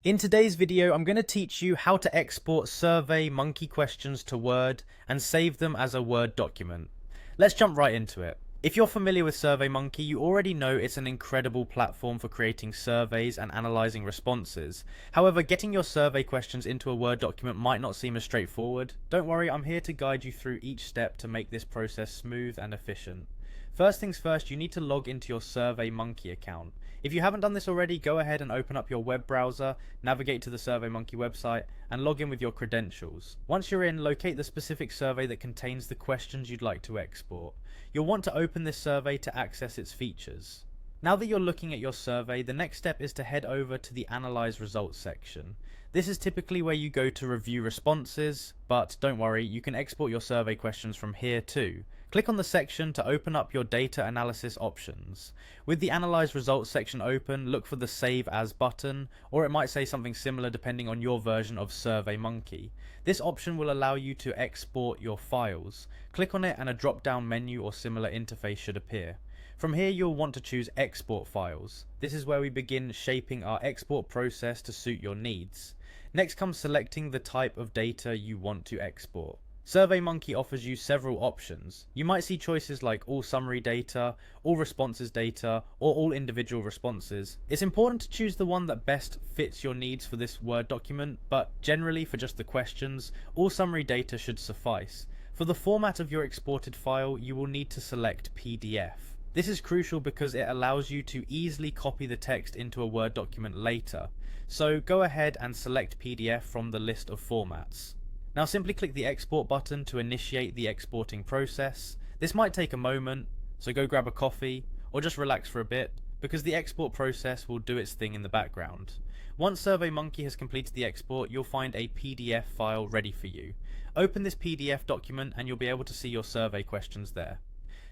In today's video, I'm going to teach you how to export Surveymonkey questions to Word and save them as a Word document. Let's jump right into it. If you're familiar with Surveymonkey, you already know it's an incredible platform for creating surveys and analysing responses. However, getting your survey questions into a Word document might not seem as straightforward. Don't worry, I'm here to guide you through each step to make this process smooth and efficient. First things first, you need to log into your Surveymonkey account. If you haven't done this already, go ahead and open up your web browser, navigate to the Surveymonkey website, and log in with your credentials. Once you're in, locate the specific survey that contains the questions you'd like to export. You'll want to open this survey to access its features. Now that you're looking at your survey, the next step is to head over to the Analyze Results section. This is typically where you go to review responses, but don't worry, you can export your survey questions from here too. Click on the section to open up your data analysis options. With the Analyze Results section open, look for the Save As button, or it might say something similar depending on your version of Surveymonkey. This option will allow you to export your files. Click on it and a drop-down menu or similar interface should appear. From here you'll want to choose Export Files. This is where we begin shaping our export process to suit your needs. Next comes selecting the type of data you want to export. Surveymonkey offers you several options. You might see choices like all summary data, all responses data, or all individual responses. It's important to choose the one that best fits your needs for this Word document, but generally for just the questions, all summary data should suffice. For the format of your exported file, you will need to select PDF. This is crucial because it allows you to easily copy the text into a Word document later. So go ahead and select PDF from the list of formats. Now simply click the export button to initiate the exporting process. This might take a moment, so go grab a coffee or just relax for a bit, because the export process will do its thing in the background. Once Surveymonkey has completed the export, you'll find a PDF file ready for you. Open this PDF document and you'll be able to see your survey questions there.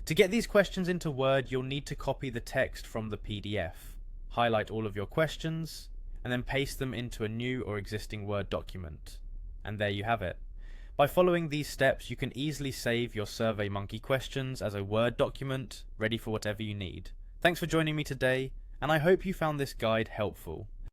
To get these questions into Word, you'll need to copy the text from the PDF, highlight all of your questions, and then paste them into a new or existing Word document. And there you have it. By following these steps, you can easily save your Surveymonkey questions as a Word document, ready for whatever you need. Thanks for joining me today, and I hope you found this guide helpful.